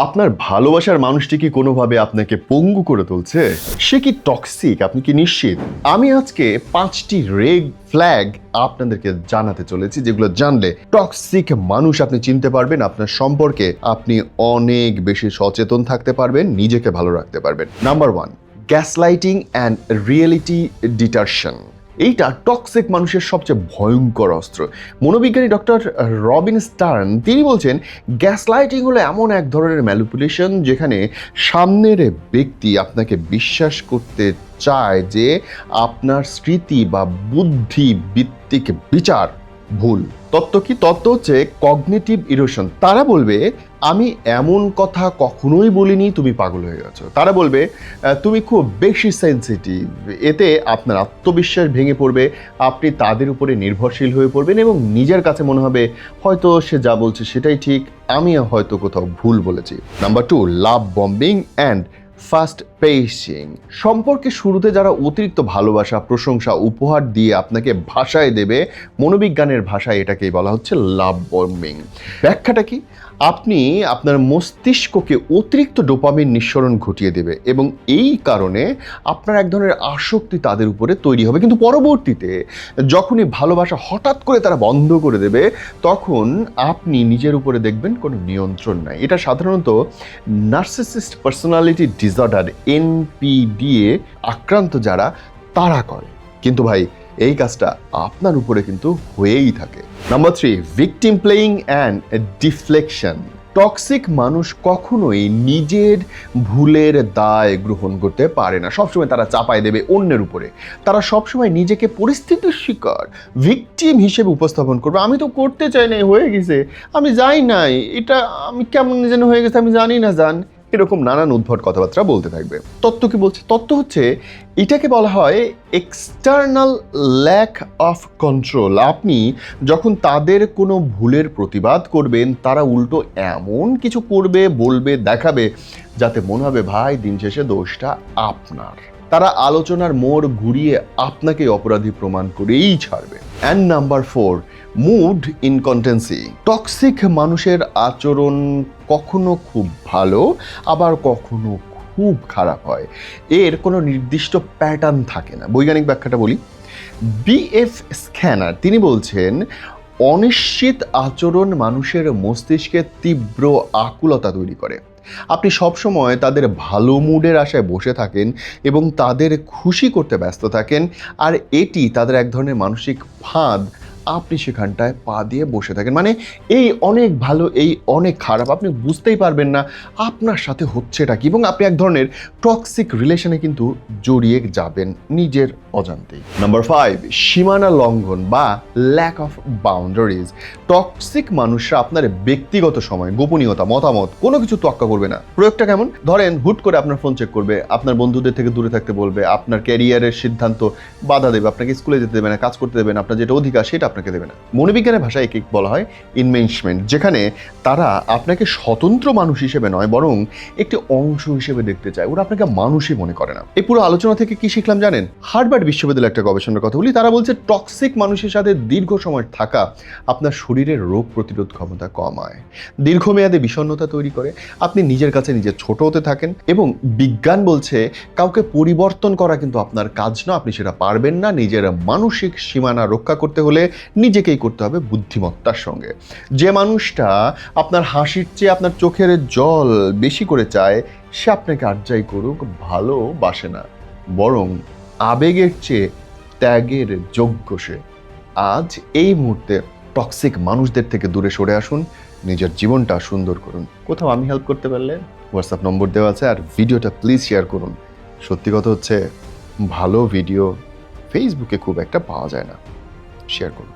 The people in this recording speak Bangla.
আপনার ভালোবাসার মানুষটি কি কোনোভাবে আপনাকে পঙ্গু করে তুলছে? সে কি টক্সিক? আপনি কি নিশ্চিত? আমি আজকে 5টি রেড ফ্ল্যাগ আপনাদেরকে জানাতে চলেছি, যেগুলো জানলে টক্সিক মানুষ আপনি চিনতে পারবেন, আপনার সম্পর্কে আপনি অনেক বেশি সচেতন থাকতে পারবেন, নিজেকে ভালো রাখতে পারবেন। Number 1, gaslighting and reality distortion. এইটা টক্সিক মানুষের সবচেয়ে ভয়ঙ্কর অস্ত্র। মনোবিজ্ঞানী ডক্টর রবিন স্টার্ন তিনি বলছেন, গ্যাসলাইটিং হলো এমন এক ধরনের ম্যানিপুলেশন যেখানে সামনের ব্যক্তি আপনাকে বিশ্বাস করতে চায় যে আপনার স্মৃতি বা বুদ্ধি ভিত্তিক বিচার ভুল। তত্ত্ব কি? তত্ত্ব হচ্ছে কগনিটিভ ইরোশন। তারা বলবে, আমি এমন কথা কখনোই বলিনি, তুমি পাগল হয়ে গেছো। তারা বলবে, তুমি খুব বেশি সেন্সিটিভ। এতে আপনার আত্মবিশ্বাস ভেঙে পড়বে, আপনি তাদের উপরে নির্ভরশীল হয়ে পড়বেন এবং নিজের কাছে মনে হবে হয়তো সে যা বলছে সেটাই ঠিক, আমি হয়তো কোথাও ভুল বলেছি। Number 2, love bombing and fast পেসিং। সম্পর্কে শুরুতে যারা অতিরিক্ত ভালোবাসা, প্রশংসা, উপহার দিয়ে আপনাকে ভাষায় দেবে, মনোবিজ্ঞানের ভাষায় এটাকেই বলা হচ্ছে লাভ বম্বিং। ব্যাখ্যাটা কি? আপনি আপনার মস্তিষ্ককে অতিরিক্ত ডোপামিন নিঃসরণ ঘটিয়ে দেবে এবং এই কারণে আপনার এক ধরনের আসক্তি তাদের উপরে তৈরি হবে, কিন্তু পরবর্তীতে যখনই ভালোবাসা হঠাৎ করে তারা বন্ধ করে দেবে, তখন আপনি নিজের উপরে দেখবেন কোনো নিয়ন্ত্রণ নাই। এটা সাধারণত নার্সিসিস্ট পার্সোনালিটি ডিসঅর্ডার NPD-এ আক্রান্ত যারা তারা করে। কিন্তু ভাই, এই কাজটা আপনার উপরে কিন্তু হয়েই থাকে। Number 3, victim playing and deflection. Toxic মানুষ কখনোই নিজের ভুলের দায় গ্রহণ করতে পারে না, সবসময় তারা চাপায় দেবে অন্যের উপরে। তারা সবসময় নিজেকে পরিস্থিতির শিকার, ভিকটিম হিসেবে উপস্থাপন করবে। আমি তো করতে চাই নাই, হয়ে গেছে, আমি যাই নাই, এটা আমি কেমন যেন হয়ে গেছে, আমি জানি না জান, এরকম নানান উদ্ভট কথাবার্তা বলতে থাকবে। তত্ত্ব কি বলছে? তত্ত্ব হচ্ছে, এটাকে বলা হয় এক্সটার্নাল ল্যাক অফ কন্ট্রোল। আপনি যখন তাদের কোনো ভুলের প্রতিবাদ করবেন, তারা উল্টো এমন কিছু করবে, বলবে, দেখাবে যাতে মনে হবে ভাই দিন শেষে দোষটা আপনার। তারা আলোচনার মোড় ঘুরিয়ে আপনাকে অপরাধী প্রমাণ করেই ছাড়বে। And number 4, mood inconsistency. Toxic মানুষের আচরণ কখনো খুব ভালো, আবার কখনো খুব খারাপ হয়। এর কোনো নির্দিষ্ট প্যাটার্ন থাকে না। বৈজ্ঞানিক ব্যাখ্যাটা বলি। BF স্ক্যানার তিনি বলছেন, অনিশ্চিত আচরণ মানুষের মস্তিষ্কে তীব্র আকুলতা তৈরি করে। আপনি সবসময় তাদের ভালো মুডের আশায় বসে থাকেন এবং তাদের খুশি করতে ব্যস্ত থাকেন, আর এটি তাদের এক ধরনের মানসিক ফাঁদ। আপনি সেখানটায় পা দিয়ে বসে থাকেন, মানে এই অনেক ভালো, এই অনেক খারাপ, আপনি বুঝতেই পারবেন না আপনার সাথে হচ্ছেটা কি, এবং আপনি এক ধরনের টক্সিক রিলেশনে কিন্তু জড়িয়ে যাবেন নিজের অজান্তেই। নাম্বার 5, সীমানা লঙ্ঘন বা ল্যাক অফ বাউন্ডারিজ। টক্সিক মানুষরা আপনার ব্যক্তিগত সময়, গোপনীয়তা, মতামত কোনো কিছু তোয়াক্কা করবে না। প্রয়োগটা কেমন? ধরেন হুট করে আপনার ফোন চেক করবে, আপনার বন্ধুদের থেকে দূরে থাকতে বলবে, আপনার ক্যারিয়ারের সিদ্ধান্ত বাধা দেবে, আপনাকে স্কুলে যেতে দেবে না, কাজ করতে দেবে না, আপনার যেটা অধিকার সেটা আপনাকে দেবে না। মনোবিজ্ঞানের ভাষায় একে বলা হয় ইনমেনশমেন্ট, যেখানে তারা আপনাকে স্বতন্ত্র মানুষ হিসেবে নয়, বরং একটি অংশ হিসেবে দেখতে চায়। ওরা আপনাকে মানুষই মনে করে না। এই পুরো আলোচনা থেকে কি শিখলাম জানেন? হার্ভার্ড বিশ্ববিদ্যালয়ের একটা গবেষণার কথা বলি। তারা বলছে, টক্সিক মানুষের সাথে দীর্ঘ সময় থাকা আপনার শরীরের রোগ প্রতিরোধ ক্ষমতা কমায়, দীর্ঘমেয়াদে বিষণ্ণতা তৈরি করে, আপনি নিজের কাছে নিজে ছোট হতে থাকেন, এবং বিজ্ঞান বলছে কাউকে পরিবর্তন করা কিন্তু আপনার কাজ না, আপনি সেটা পারবেন না। নিজের মানসিক সীমানা রক্ষা করতে হলে নিজেকেই করতে হবে বুদ্ধিমত্তার সঙ্গে। যে মানুষটা আপনার হাসির চেয়ে আপনার চোখের জল বেশি করে চায়, সে আপনাকে আর যাই করুক ভালোবাসে না, বরং আবেগের চেয়ে ত্যাগের যোগ্য সে। আজ এই মুহূর্তে টক্সিক মানুষদের থেকে দূরে সরে আসুন, নিজের জীবনটা সুন্দর করুন। কোথাও আমি হেল্প করতে পারলে হোয়াটসঅ্যাপ নম্বর দেওয়া আছে, আর ভিডিওটা প্লিজ শেয়ার করুন। সত্যি কথা হচ্ছে, ভালো ভিডিও ফেসবুকে খুব একটা পাওয়া যায় না, শেয়ার করুন।